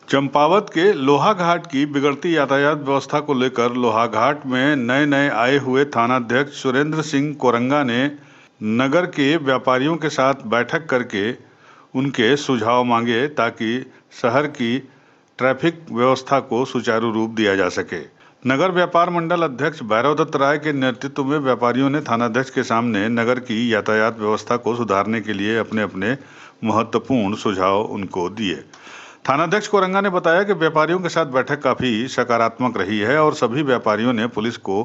चंपावत के लोहाघाट की बिगड़ती यातायात व्यवस्था को लेकर लोहाघाट में नए आए हुए थानाध्यक्ष सुरेंद्र सिंह कोरंगा ने नगर के व्यापारियों के साथ बैठक करके उनके सुझाव मांगे ताकि शहर की ट्रैफिक व्यवस्था को सुचारू रूप दिया जा सके। नगर व्यापार मंडल अध्यक्ष भैरव दत्त राय के नेतृत्व में व्यापारियों ने थानाध्यक्ष के सामने नगर की यातायात व्यवस्था को सुधारने के लिए अपने अपने महत्वपूर्ण सुझाव उनको दिए। थानाध्यक्ष कोरंगा ने बताया कि व्यापारियों के साथ बैठक काफी सकारात्मक रही है और सभी व्यापारियों ने पुलिस को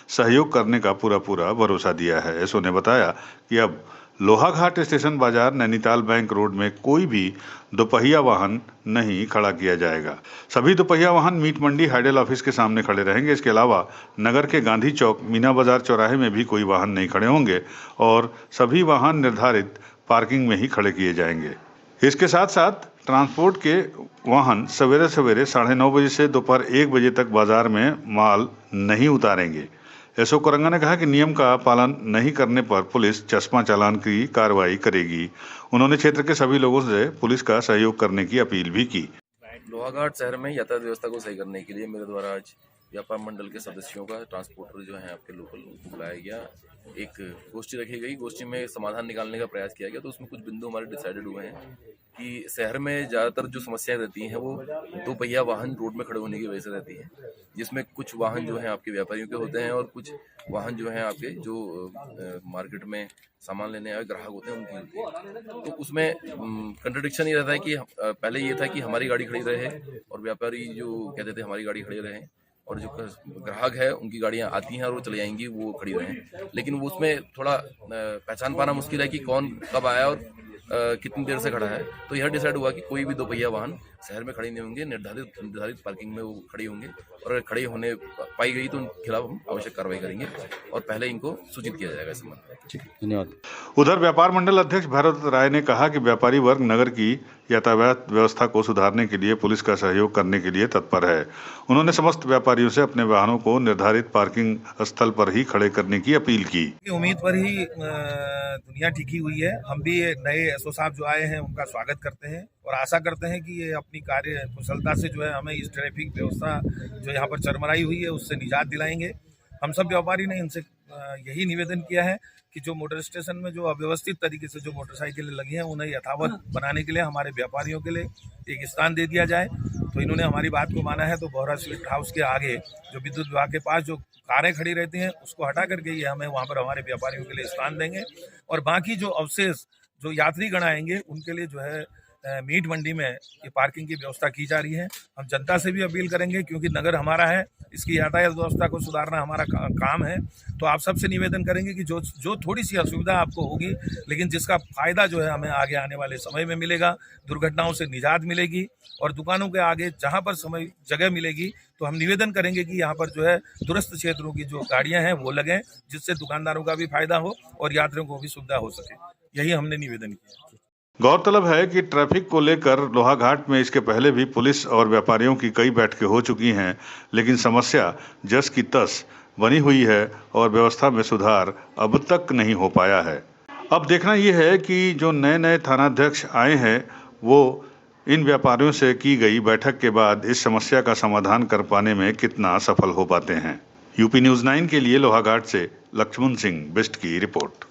सहयोग करने का पूरा भरोसा दिया है। ऐसो ने बताया कि अब लोहाघाट स्टेशन बाजार नैनीताल बैंक रोड में कोई भी दोपहिया वाहन नहीं खड़ा किया जाएगा। सभी दोपहिया वाहन मीट मंडी हाइडल ऑफिस के सामने खड़े रहेंगे। इसके अलावा नगर के गांधी चौक, मीना बाजार चौराहे में भी कोई वाहन नहीं खड़े होंगे और सभी वाहन निर्धारित पार्किंग में ही खड़े किए जाएंगे। इसके साथ साथ ट्रांसपोर्ट के वाहन सवेरे 9:30 बजे से दोपहर 1 बजे तक बाजार में माल नहीं उतारेंगे। एसओ कोरंगा ने कहा कि नियम का पालन नहीं करने पर पुलिस चश्मा चालान की कार्रवाई करेगी। उन्होंने क्षेत्र के सभी लोगों से पुलिस का सहयोग करने की अपील भी की। लोहाघाट शहर में यातायात व्यवस्था को सही करने के लिए मेरे द्वारा आज व्यापार मंडल के सदस्यों का, ट्रांसपोर्टर जो है आपके लोकल, उनको बुलाया गया। एक गोष्ठी रखी गई। गोष्ठी में समाधान निकालने का प्रयास किया गया। तो उसमें कुछ बिंदु हमारे डिसाइडेड हुए हैं कि शहर में ज़्यादातर जो समस्याएं रहती हैं वो दो पहिया वाहन रोड में खड़े होने की वजह से रहती हैं, जिसमें कुछ वाहन जो हैं आपके व्यापारियों के होते हैं और कुछ वाहन जो हैं आपके जो मार्केट में सामान लेने आए ग्राहक होते हैं उनकी होती है। तो उसमें कंट्रडिक्शन ये रहता है कि पहले ये था कि हमारी गाड़ी खड़ी रहे और व्यापारी जो कहते थे हमारी गाड़ी खड़ी रहे, और जो ग्राहक है उनकी गाड़ियां आती हैं और वो चली जाएंगी, वो खड़ी रहें। लेकिन वो उसमें थोड़ा पहचान पाना मुश्किल है कि कौन कब आया और कितनी देर से खड़ा है। तो यह डिसाइड हुआ कि कोई भी दोपहिया वाहन शहर में खड़े नहीं होंगे, निर्धारित पार्किंग में वो खड़ी होंगे और अगर खड़े होने पाई गई तो उनके खिलाफ हम आवश्यक कार्रवाई करेंगे और पहले इनको सूचित किया जाएगा इस संबंध में। धन्यवाद। उधर व्यापार मंडल अध्यक्ष भैरव राय ने कहा कि व्यापारी वर्ग नगर की यातायात व्यवस्था को सुधारने के लिए पुलिस का सहयोग करने के लिए तत्पर है। उन्होंने समस्त व्यापारियों से अपने वाहनों को निर्धारित पार्किंग स्थल पर ही खड़े करने की अपील की। उम्मीद पर ही दुनिया टिकी हुई है। हम भी नए एसओ साहब जो आए हैं उनका स्वागत करते हैं और आशा करते हैं कि ये अपनी कार्य कुशलता से जो है हमें इस ट्रैफिक व्यवस्था जो यहाँ पर चरमराई हुई है उससे निजात दिलाएंगे। हम सब व्यापारी ने इनसे यही निवेदन किया है कि जो मोटर स्टेशन में जो अव्यवस्थित तरीके से जो मोटरसाइकिलें लगी हैं उन्हें यथावत बनाने के लिए हमारे व्यापारियों के लिए एक स्थान दे दिया जाए। तो इन्होंने हमारी बात को माना है। तो बोहरा स्वीट हाउस के आगे जो विद्युत विभाग के पास जो कारें खड़ी रहती हैं उसको हटा करके ये हमें वहाँ पर हमारे व्यापारियों के लिए स्थान देंगे और बाकी जो अवशेष जो यात्रीगण आएंगे उनके लिए जो है मीट मंडी में ये पार्किंग की व्यवस्था की जा रही है। हम जनता से भी अपील करेंगे क्योंकि नगर हमारा है, इसकी यातायात व्यवस्था को सुधारना हमारा काम है। तो आप सबसे निवेदन करेंगे कि जो थोड़ी सी असुविधा आपको होगी लेकिन जिसका फायदा जो है हमें आगे आने वाले समय में मिलेगा, दुर्घटनाओं से निजात मिलेगी और दुकानों के आगे जहाँ पर समय जगह मिलेगी तो हम निवेदन करेंगे कि यहाँ पर जो है दूरस्थ क्षेत्रों की जो गाड़ियाँ हैं वो लगें, जिससे दुकानदारों का भी फायदा हो और यात्रियों को भी सुविधा हो सके। यही हमने निवेदन किया। गौरतलब है कि ट्रैफिक को लेकर लोहाघाट में इसके पहले भी पुलिस और व्यापारियों की कई बैठकें हो चुकी हैं, लेकिन समस्या जस की तस बनी हुई है और व्यवस्था में सुधार अब तक नहीं हो पाया है। अब देखना यह है कि जो नए थानाध्यक्ष आए हैं वो इन व्यापारियों से की गई बैठक के बाद इस समस्या का समाधान कर पाने में कितना सफल हो पाते हैं। यूपी न्यूज़ 9 के लिए लोहाघाट से लक्ष्मण सिंह बिष्ट की रिपोर्ट।